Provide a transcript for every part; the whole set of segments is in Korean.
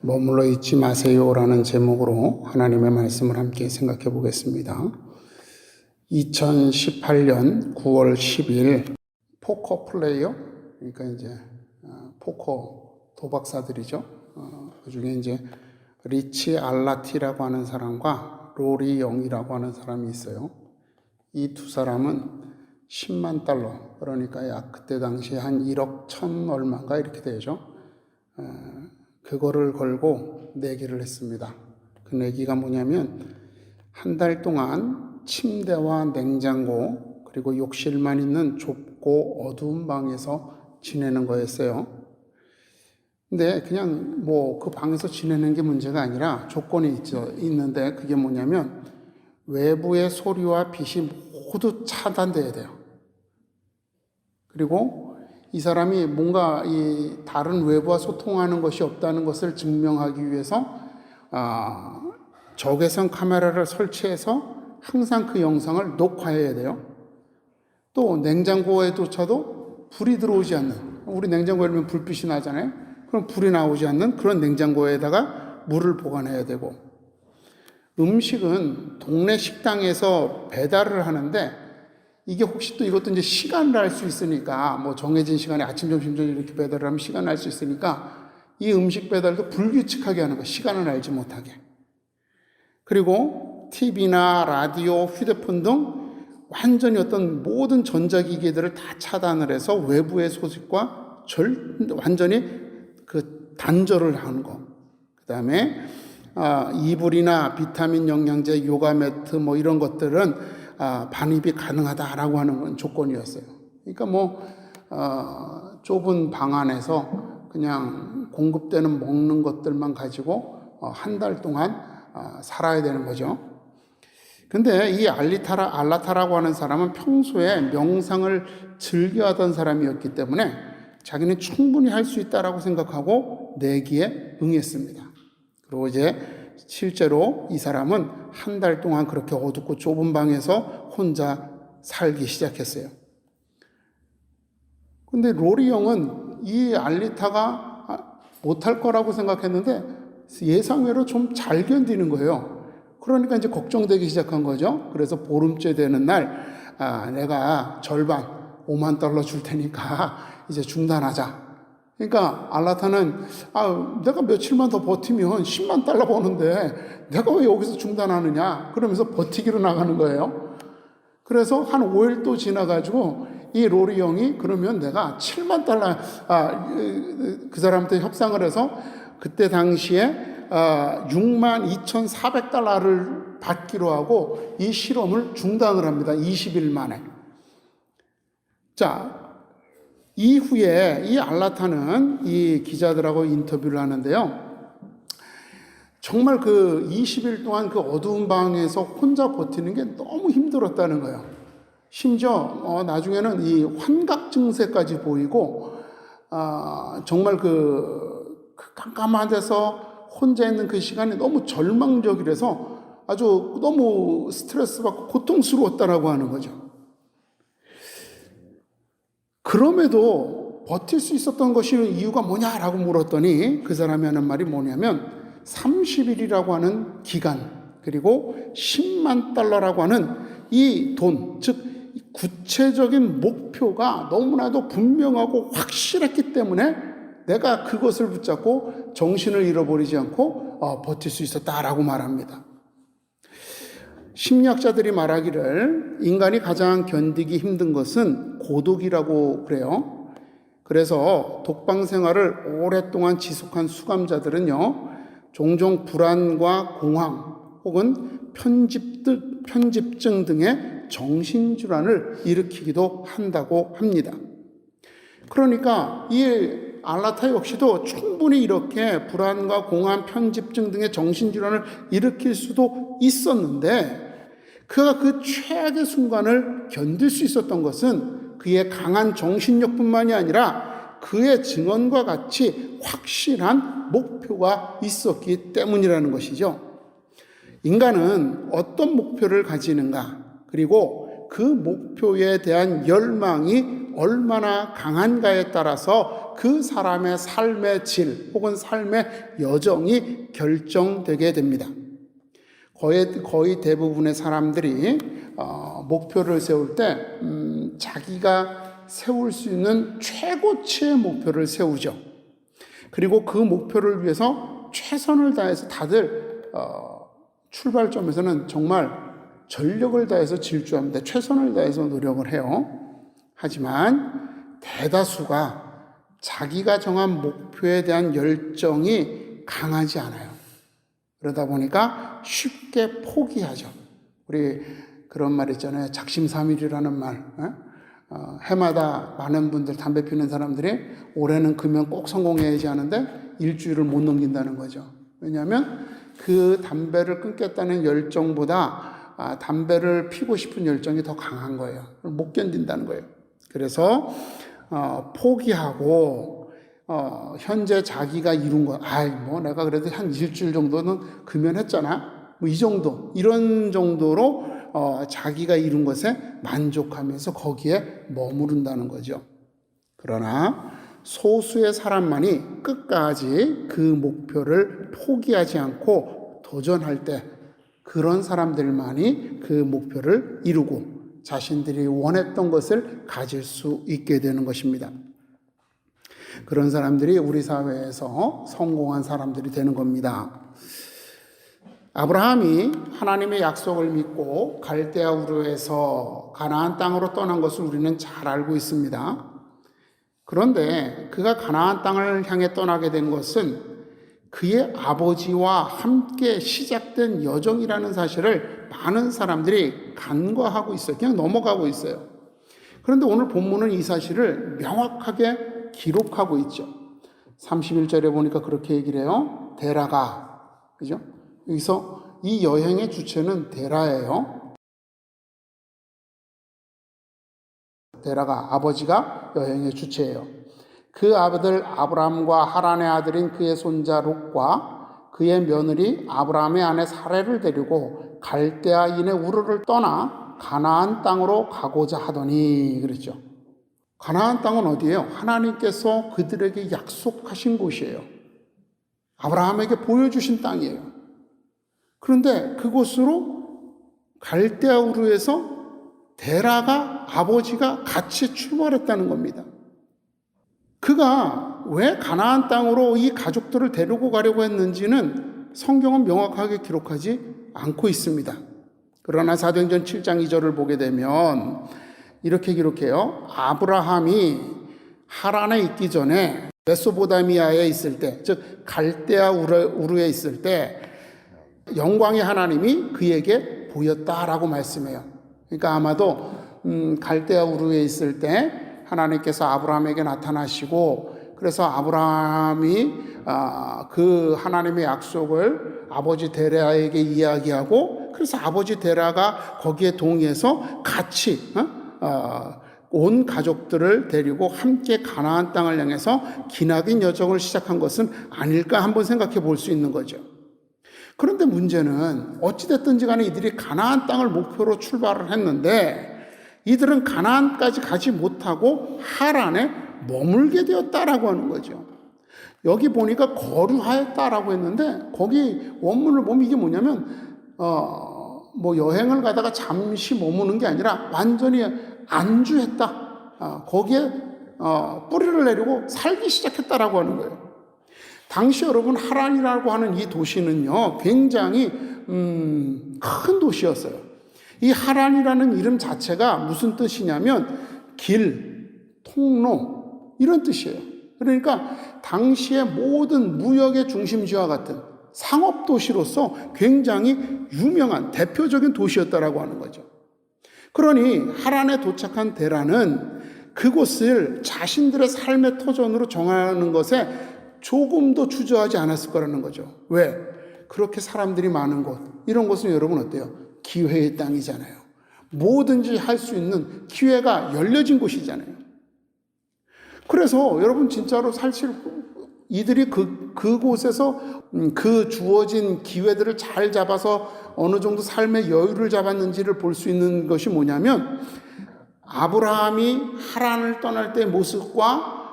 머물러 있지 마세요라는 제목으로 하나님의 말씀을 함께 생각해 보겠습니다. 2018년 9월 10일 포커 플레이어, 그러니까 이제 포커 도박사들이죠. 그중에 이제 리치 알라티라고 하는 사람과 로리 영이라고 하는 사람이 있어요. 이 두 사람은 10만 달러, 그러니까 약 그때 당시에 한 1억 1천 얼마인가 이렇게 되죠. 그거를 걸고 내기를 했습니다. 그 내기가 뭐냐면 한 달 동안 침대와 냉장고 그리고 욕실만 있는 좁고 어두운 방에서 지내는 거였어요. 근데 그냥 뭐 그 방에서 지내는 게 문제가 아니라 조건이 있는데 그게 뭐냐면 외부의 소리와 빛이 모두 차단돼야 돼요. 그리고 이 사람이 뭔가 이 다른 외부와 소통하는 것이 없다는 것을 증명하기 위해서 적외선 카메라를 설치해서 항상 그 영상을 녹화해야 돼요. 또 냉장고에조차도 불이 들어오지 않는, 우리 냉장고에 보면 불빛이 나잖아요. 그럼 불이 나오지 않는 그런 냉장고에다가 물을 보관해야 되고, 음식은 동네 식당에서 배달을 하는데 이게 혹시 또 이것도 이제 시간을 알 수 있으니까, 뭐 정해진 시간에 아침, 점심, 저녁 이렇게 배달을 하면 시간을 알 수 있으니까 이 음식 배달도 불규칙하게 하는 거예요. 시간을 알지 못하게. 그리고 TV나 라디오, 휴대폰 등 완전히 어떤 모든 전자기기들을 다 차단을 해서 외부의 소식과 완전히 그 단절을 하는 거. 그 다음에 이불이나 비타민 영양제, 요가 매트 뭐 이런 것들은 반입이 가능하다라고 하는 조건이었어요. 그러니까 뭐 좁은 방 안에서 그냥 공급되는 먹는 것들만 가지고 한 달 동안 살아야 되는 거죠. 근데 이 알라타라고 하는 사람은 평소에 명상을 즐겨하던 사람이었기 때문에 자기는 충분히 할 수 있다라고 생각하고 내기에 응했습니다. 그리고 이제 실제로 이 사람은 한 달 동안 그렇게 어둡고 좁은 방에서 혼자 살기 시작했어요. 근데 로리 형은 이 알리타가 못할 거라고 생각했는데 예상외로 좀 잘 견디는 거예요. 그러니까 이제 걱정되기 시작한 거죠. 그래서 보름째 되는 날 내가 절반 5만 달러 줄 테니까 이제 중단하자. 그러니까 알라타는 내가 며칠만 더 버티면 10만 달러 버는데 내가 왜 여기서 중단하느냐 그러면서 버티기로 나가는 거예요. 그래서 한 5일 또 지나가지고 이 로리 형이 그러면 내가 7만 달러 그 사람한테 협상을 해서 그때 당시에 6만 2,400달러를 받기로 하고 이 실험을 중단을 합니다. 20일 만에. 자, 이후에 이 알라타는 이 기자들하고 인터뷰를 하는데요. 정말 그 20일 동안 그 어두운 방에서 혼자 버티는 게 너무 힘들었다는 거예요. 심지어 나중에는 이 환각 증세까지 보이고 정말 그 깜깜한 데서 혼자 있는 그 시간이 너무 절망적이라서 아주 너무 스트레스 받고 고통스러웠다라고 하는 거죠. 그럼에도 버틸 수 있었던 것이 이유가 뭐냐라고 물었더니 그 사람이 하는 말이 뭐냐면 30일이라고 하는 기간 그리고 10만 달러라고 하는 이 돈, 즉 구체적인 목표가 너무나도 분명하고 확실했기 때문에 내가 그것을 붙잡고 정신을 잃어버리지 않고 버틸 수 있었다라고 말합니다. 심리학자들이 말하기를 인간이 가장 견디기 힘든 것은 고독이라고 그래요. 그래서 독방 생활을 오랫동안 지속한 수감자들은요, 종종 불안과 공황 혹은 편집증 등의 정신질환을 일으키기도 한다고 합니다. 그러니까 이 알라타 역시도 충분히 이렇게 불안과 공황, 편집증 등의 정신질환을 일으킬 수도 있었는데 그가 그 최악의 순간을 견딜 수 있었던 것은 그의 강한 정신력뿐만이 아니라 그의 증언과 같이 확실한 목표가 있었기 때문이라는 것이죠. 인간은 어떤 목표를 가지는가, 그리고 그 목표에 대한 열망이 얼마나 강한가에 따라서 그 사람의 삶의 질 혹은 삶의 여정이 결정되게 됩니다. 거의 대부분의 사람들이 목표를 세울 때 자기가 세울 수 있는 최고치의 목표를 세우죠. 그리고 그 목표를 위해서 최선을 다해서 다들 출발점에서는 정말 전력을 다해서 질주합니다. 최선을 다해서 노력을 해요. 하지만 대다수가 자기가 정한 목표에 대한 열정이 강하지 않아요. 그러다 보니까 쉽게 포기하죠. 우리 그런 말 있잖아요. 작심삼일이라는 말. 해마다 많은 분들 담배 피는 사람들이 올해는 금연 꼭 성공해야지 하는데 일주일을 못 넘긴다는 거죠. 왜냐하면 그 담배를 끊겠다는 열정보다 담배를 피고 싶은 열정이 더 강한 거예요. 못 견딘다는 거예요. 그래서 포기하고 현재 자기가 이룬 거, 내가 그래도 한 일주일 정도는 금연했잖아. 이 정도, 이런 정도로 자기가 이룬 것에 만족하면서 거기에 머무른다는 거죠. 그러나 소수의 사람만이 끝까지 그 목표를 포기하지 않고 도전할 때 그런 사람들만이 그 목표를 이루고 자신들이 원했던 것을 가질 수 있게 되는 것입니다. 그런 사람들이 우리 사회에서 성공한 사람들이 되는 겁니다. 아브라함이 하나님의 약속을 믿고 갈대아 우르에서 가나안 땅으로 떠난 것을 우리는 잘 알고 있습니다. 그런데 그가 가나안 땅을 향해 떠나게 된 것은 그의 아버지와 함께 시작된 여정이라는 사실을 많은 사람들이 간과하고 있어요. 그냥 넘어가고 있어요. 그런데 오늘 본문은 이 사실을 명확하게 기록하고 있죠. 31절에 보니까 그렇게 얘기를 해요. 데라가. 그죠? 여기서 이 여행의 주체는 데라예요. 데라가, 아버지가 여행의 주체예요. 그 아들 아브람과 하란의 아들인 그의 손자 롯과 그의 며느리 아브람의 아내 사레를 데리고 갈대아인의 우르를 떠나 가나안 땅으로 가고자 하더니 그랬죠. 가나안 땅은 어디예요? 하나님께서 그들에게 약속하신 곳이에요. 아브라함에게 보여주신 땅이에요. 그런데 그곳으로 갈대아 우르에서 데라가 아버지가 같이 출발했다는 겁니다. 그가 왜 가나안 땅으로 이 가족들을 데리고 가려고 했는지는 성경은 명확하게 기록하지 않고 있습니다. 그러나 사도행전 7장 2절을 보게 되면 이렇게 기록해요. 아브라함이 하란에 있기 전에 메소포타미아에 있을 때, 즉 갈대아 우르에 있을 때 영광의 하나님이 그에게 보였다라고 말씀해요. 그러니까 아마도 갈대아 우르에 있을 때 하나님께서 아브라함에게 나타나시고 그래서 아브라함이 그 하나님의 약속을 아버지 데라에게 이야기하고 그래서 아버지 데라가 거기에 동의해서 같이 온 가족들을 데리고 함께 가나안 땅을 향해서 기나긴 여정을 시작한 것은 아닐까 한번 생각해 볼 수 있는 거죠. 그런데 문제는 어찌됐든지 간에 이들이 가나안 땅을 목표로 출발을 했는데 이들은 가나안까지 가지 못하고 하란에 머물게 되었다라고 하는 거죠. 여기 보니까 거류하였다라고 했는데 거기 원문을 보면 이게 뭐냐면 여행을 가다가 잠시 머무는 게 아니라 완전히 안주했다. 거기에 뿌리를 내리고 살기 시작했다라고 하는 거예요. 당시 여러분 하란이라고 하는 이 도시는요 굉장히 큰 도시였어요. 이 하란이라는 이름 자체가 무슨 뜻이냐면 길, 통로 이런 뜻이에요. 그러니까 당시의 모든 무역의 중심지와 같은 상업 도시로서 굉장히 유명한 대표적인 도시였다라고 하는 거죠. 그러니 하란에 도착한 데라는 그곳을 자신들의 삶의 터전으로 정하는 것에 조금도 주저하지 않았을 거라는 거죠. 왜? 그렇게 사람들이 많은 곳, 이런 곳은 여러분 어때요? 기회의 땅이잖아요. 뭐든지 할 수 있는 기회가 열려진 곳이잖아요. 그래서 여러분 진짜로 사실 이들이 그곳에서 그 주어진 기회들을 잘 잡아서 어느 정도 삶의 여유를 잡았는지를 볼 수 있는 것이 뭐냐면 아브라함이 하란을 떠날 때의 모습과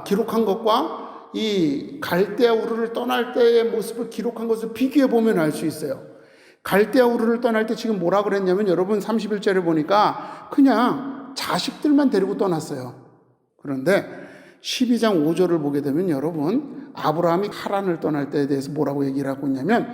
기록한 것과 이 갈대아 우르를 떠날 때의 모습을 기록한 것을 비교해 보면 알 수 있어요. 갈대아 우르를 떠날 때 지금 뭐라 그랬냐면 여러분 31절에 보니까 그냥 자식들만 데리고 떠났어요. 그런데 12장 5절을 보게 되면 여러분 아브라함이 하란을 떠날 때에 대해서 뭐라고 얘기를 하고 있냐면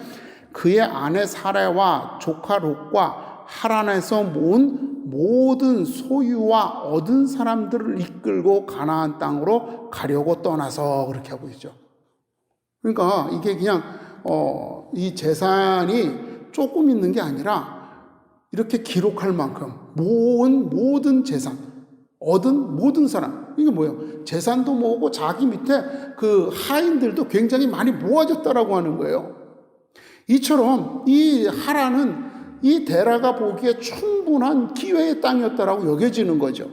그의 아내 사레와 조카 롯과 하란에서 모은 모든 소유와 얻은 사람들을 이끌고 가나안 땅으로 가려고 떠나서 그렇게 하고 있죠. 그러니까 이게 그냥 이 재산이 조금 있는 게 아니라 이렇게 기록할 만큼 모은 모든 재산, 얻은 모든 사람. 이게 뭐예요? 재산도 모으고 자기 밑에 그 하인들도 굉장히 많이 모아졌다라고 하는 거예요. 이처럼 이 하란은 이 데라가 보기에 충분한 기회의 땅이었다라고 여겨지는 거죠.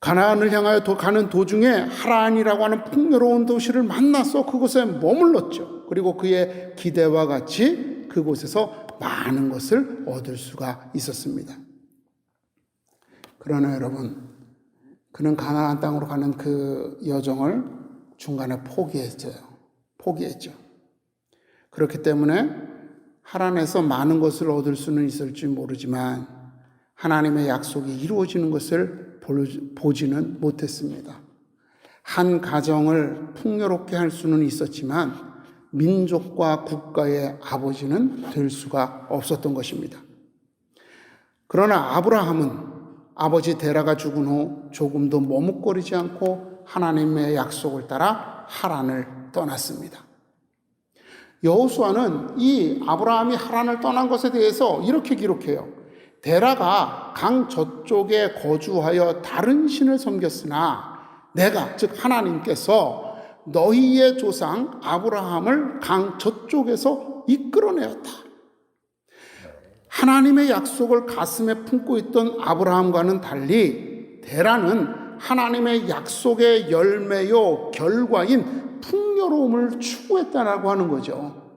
가나안을 향하여 가는 도중에 하란이라고 하는 풍요로운 도시를 만나서 그곳에 머물렀죠. 그리고 그의 기대와 같이 그곳에서 많은 것을 얻을 수가 있었습니다. 그러나 여러분, 그는 가나안 땅으로 가는 그 여정을 중간에 포기했죠. 그렇기 때문에 하란에서 많은 것을 얻을 수는 있을지 모르지만 하나님의 약속이 이루어지는 것을 보지는 못했습니다. 한 가정을 풍요롭게 할 수는 있었지만 민족과 국가의 아버지는 될 수가 없었던 것입니다. 그러나 아브라함은 아버지 데라가 죽은 후 조금도 머뭇거리지 않고 하나님의 약속을 따라 하란을 떠났습니다. 여호수아는 이 아브라함이 하란을 떠난 것에 대해서 이렇게 기록해요. 데라가 강 저쪽에 거주하여 다른 신을 섬겼으나 내가 즉 하나님께서 너희의 조상 아브라함을 강 저쪽에서 이끌어내었다. 하나님의 약속을 가슴에 품고 있던 아브라함과는 달리 데라는 하나님의 약속의 열매요 결과인 풍요로움을 추구했다라고 하는 거죠.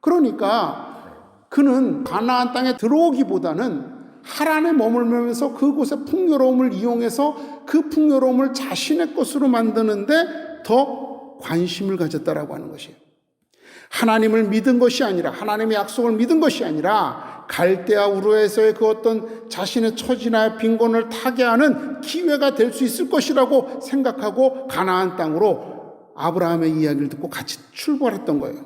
그러니까 그는 가나안 땅에 들어오기보다는 하란에 머물면서 그곳의 풍요로움을 이용해서 그 풍요로움을 자신의 것으로 만드는데 더 관심을 가졌다라고 하는 것이에요. 하나님을 믿은 것이 아니라 하나님의 약속을 믿은 것이 아니라 갈대아 우르에서의 그 어떤 자신의 처지나 빈곤을 타개하는 기회가 될 수 있을 것이라고 생각하고 가나안 땅으로 아브라함의 이야기를 듣고 같이 출발했던 거예요.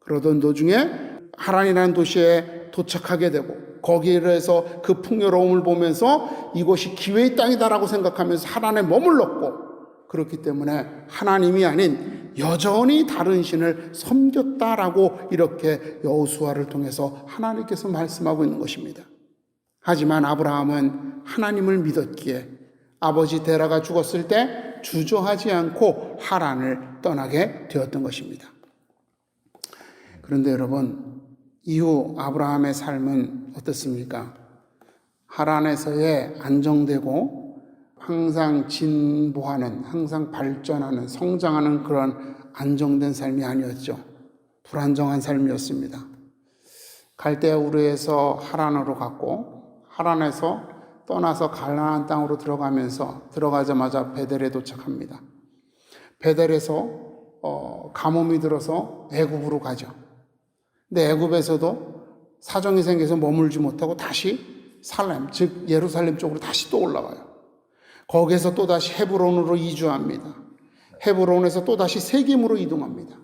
그러던 도중에 하란이라는 도시에 도착하게 되고 거기에서 그 풍요로움을 보면서 이곳이 기회의 땅이다라고 생각하면서 하란에 머물렀고 그렇기 때문에 하나님이 아닌 여전히 다른 신을 섬겼다라고 이렇게 여호수아를 통해서 하나님께서 말씀하고 있는 것입니다. 하지만 아브라함은 하나님을 믿었기에 아버지 데라가 죽었을 때 주저하지 않고 하란을 떠나게 되었던 것입니다. 그런데 여러분, 이후 아브라함의 삶은 어떻습니까? 하란에서의 안정되고 항상 진보하는, 항상 발전하는, 성장하는 그런 안정된 삶이 아니었죠. 불안정한 삶이었습니다. 갈대아 우르에서 하란으로 갔고 하란에서 떠나서 가나안 땅으로 들어가자마자 베델에 도착합니다. 베델에서 가뭄이 들어서 애굽으로 가죠. 근데 애굽에서도 사정이 생겨서 머물지 못하고 다시 살렘, 즉 예루살렘 쪽으로 다시 또 올라가요. 거기에서 또다시 헤브론으로 이주합니다. 헤브론에서 또다시 세겜으로 이동합니다.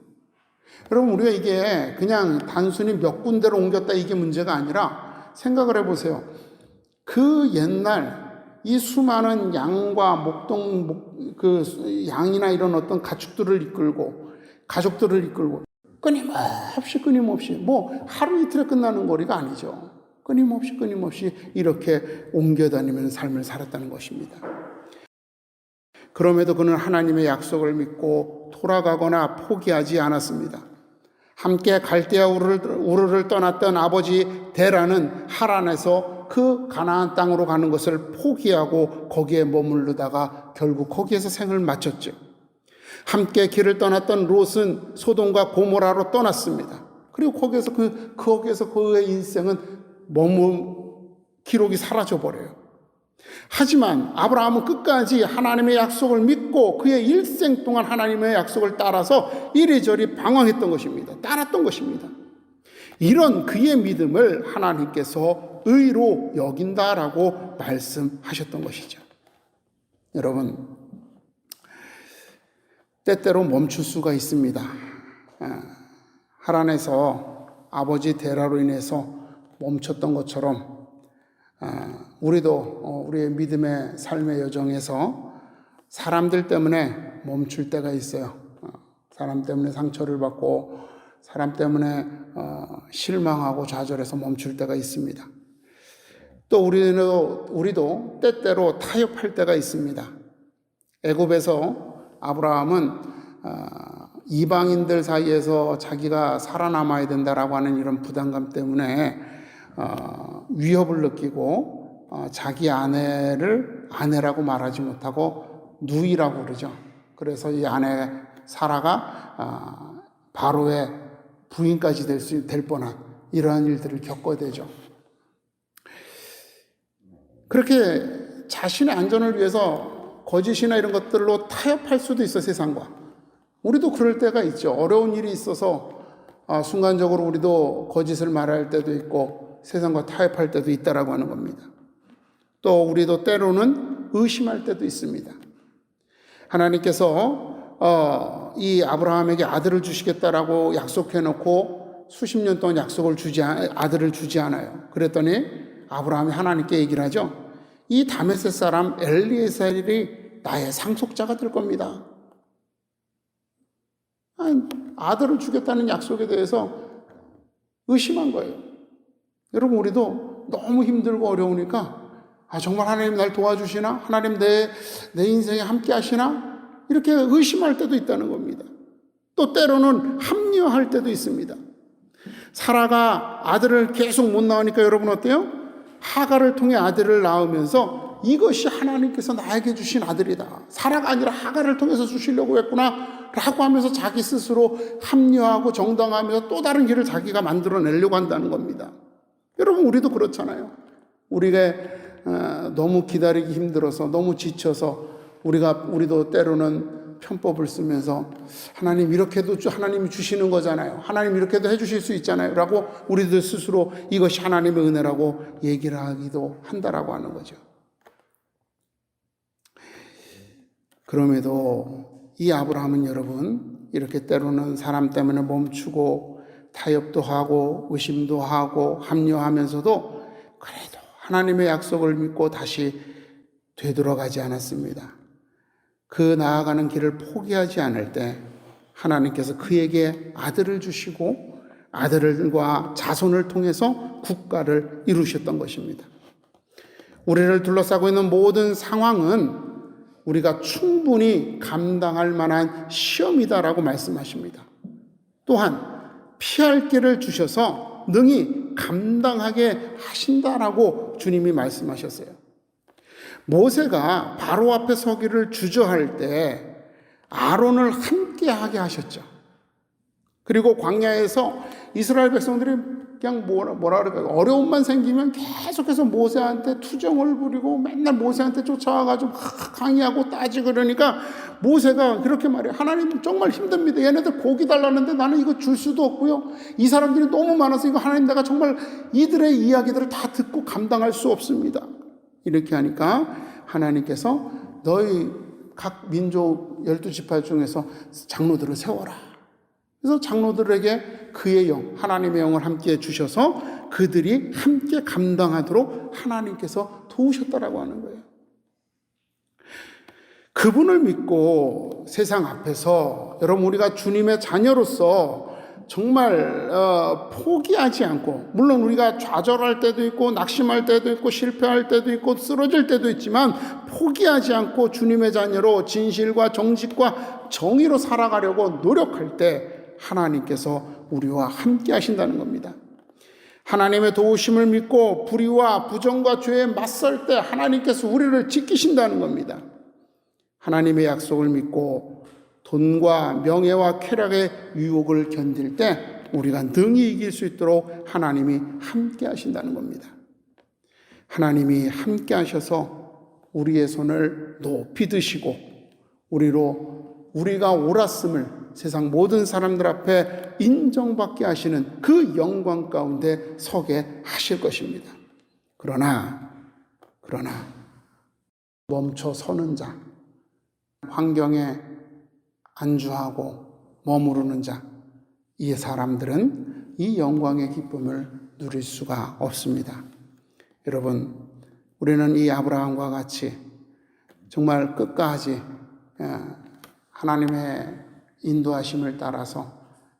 여러분, 우리가 이게 그냥 단순히 몇 군데로 옮겼다 이게 문제가 아니라 생각을 해보세요. 그 옛날 이 수많은 양과 양이나 이런 어떤 가축들을 이끌고 가족들을 이끌고 끊임없이 뭐 하루 이틀에 끝나는 거리가 아니죠. 끊임없이 이렇게 옮겨 다니면서 삶을 살았다는 것입니다. 그럼에도 그는 하나님의 약속을 믿고 돌아가거나 포기하지 않았습니다. 함께 갈대아 우르를 떠났던 아버지 데라는 하란에서 그 가나안 땅으로 가는 것을 포기하고 거기에 머무르다가 결국 거기에서 생을 마쳤죠. 함께 길을 떠났던 롯은 소돔과 고모라로 떠났습니다. 그리고 거기에서 그의 인생은 기록이 사라져 버려요. 하지만 아브라함은 끝까지 하나님의 약속을 믿고 그의 일생 동안 하나님의 약속을 따라서 이리저리 방황했던 것입니다. 따랐던 것입니다. 이런 그의 믿음을 하나님께서 의로 여긴다라고 말씀하셨던 것이죠. 여러분, 때때로 멈출 수가 있습니다. 하란에서 아버지 데라로 인해서 멈췄던 것처럼 우리도 우리의 믿음의 삶의 여정에서 사람들 때문에 멈출 때가 있어요. 사람 때문에 상처를 받고 사람 때문에 실망하고 좌절해서 멈출 때가 있습니다. 또 우리도 때때로 타협할 때가 있습니다. 애굽에서 아브라함은 이방인들 사이에서 자기가 살아남아야 된다라고 하는 이런 부담감 때문에 위협을 느끼고 자기 아내를 아내라고 말하지 못하고 누이라고 그러죠. 그래서 이 아내 사라가 바로의 부인까지 될 뻔한 이러한 일들을 겪어야 되죠. 그렇게 자신의 안전을 위해서 거짓이나 이런 것들로 타협할 수도 있어, 세상과. 우리도 그럴 때가 있죠. 어려운 일이 있어서 순간적으로 우리도 거짓을 말할 때도 있고 세상과 타협할 때도 있다라고 하는 겁니다. 또 우리도 때로는 의심할 때도 있습니다. 하나님께서 이 아브라함에게 아들을 주시겠다라고 약속해놓고 수십 년 동안 아들을 주지 않아요. 그랬더니 아브라함이 하나님께 얘기를 하죠. 이 다메섹 사람 엘리에셀이 나의 상속자가 될 겁니다. 아들을 주겠다는 약속에 대해서 의심한 거예요. 여러분, 우리도 너무 힘들고 어려우니까 정말 하나님 날 도와주시나? 하나님 내 인생에 함께 하시나? 이렇게 의심할 때도 있다는 겁니다. 또 때로는 합리화할 때도 있습니다. 사라가 아들을 계속 못 낳으니까 여러분 어때요? 하갈을 통해 아들을 낳으면서 이것이 하나님께서 나에게 주신 아들이다. 사라가 아니라 하갈을 통해서 주시려고 했구나 라고 하면서 자기 스스로 합리화하고 정당화하면서 또 다른 길을 자기가 만들어내려고 한다는 겁니다. 여러분, 우리도 그렇잖아요. 우리가 너무 기다리기 힘들어서 너무 지쳐서 우리도 때로는 편법을 쓰면서 하나님 이렇게도 하나님이 주시는 거잖아요. 하나님 이렇게도 해주실 수 있잖아요. 라고 우리들 스스로 이것이 하나님의 은혜라고 얘기를 하기도 한다라고 하는 거죠. 그럼에도 이 아브라함은 여러분 이렇게 때로는 사람 때문에 멈추고 타협도 하고 의심도 하고 합리화하면서도 그래도 하나님의 약속을 믿고 다시 되돌아가지 않았습니다. 그 나아가는 길을 포기하지 않을 때 하나님께서 그에게 아들을 주시고 아들과 자손을 통해서 국가를 이루셨던 것입니다. 우리를 둘러싸고 있는 모든 상황은 우리가 충분히 감당할 만한 시험이다라고 말씀하십니다. 또한 피할 길을 주셔서 능히 감당하게 하신다라고 주님이 말씀하셨어요. 모세가 바로 앞에 서기를 주저할 때 아론을 함께하게 하셨죠. 그리고 광야에서 이스라엘 백성들이 그냥 뭐라 그럴까요? 어려움만 생기면 계속해서 모세한테 투정을 부리고 맨날 모세한테 쫓아와가지고 강의하고 따지고 그러니까 모세가 그렇게 말해요. 하나님 정말 힘듭니다. 얘네들 고기 달라는데 나는 이거 줄 수도 없고요. 이 사람들이 너무 많아서 이거 하나님 내가 정말 이들의 이야기들을 다 듣고 감당할 수 없습니다. 이렇게 하니까 하나님께서 너희 각 민족 12지파 중에서 장로들을 세워라. 그래서 장로들에게 그의 영, 하나님의 영을 함께 주셔서 그들이 함께 감당하도록 하나님께서 도우셨다라고 하는 거예요. 그분을 믿고 세상 앞에서 여러분 우리가 주님의 자녀로서 정말 포기하지 않고, 물론 우리가 좌절할 때도 있고 낙심할 때도 있고 실패할 때도 있고 쓰러질 때도 있지만 포기하지 않고 주님의 자녀로 진실과 정직과 정의로 살아가려고 노력할 때 하나님께서 우리와 함께 하신다는 겁니다. 하나님의 도우심을 믿고 불의와 부정과 죄에 맞설 때 하나님께서 우리를 지키신다는 겁니다. 하나님의 약속을 믿고 돈과 명예와 쾌락의 유혹을 견딜 때 우리가 능히 이길 수 있도록 하나님이 함께 하신다는 겁니다. 하나님이 함께 하셔서 우리의 손을 높이 드시고 우리가 옳았음을 세상 모든 사람들 앞에 인정받게 하시는 그 영광 가운데 서게 하실 것입니다. 그러나 멈춰 서는 자, 환경에 안주하고 머무르는 자, 이 사람들은 이 영광의 기쁨을 누릴 수가 없습니다. 여러분, 우리는 이 아브라함과 같이 정말 끝까지 하나님의 인도하심을 따라서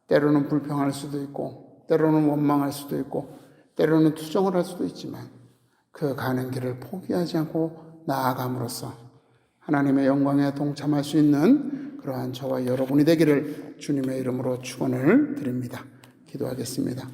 때로는 불평할 수도 있고 때로는 원망할 수도 있고 때로는 투정을 할 수도 있지만 그 가는 길을 포기하지 않고 나아감으로써 하나님의 영광에 동참할 수 있는 그러한 저와 여러분이 되기를 주님의 이름으로 축원을 드립니다. 기도하겠습니다.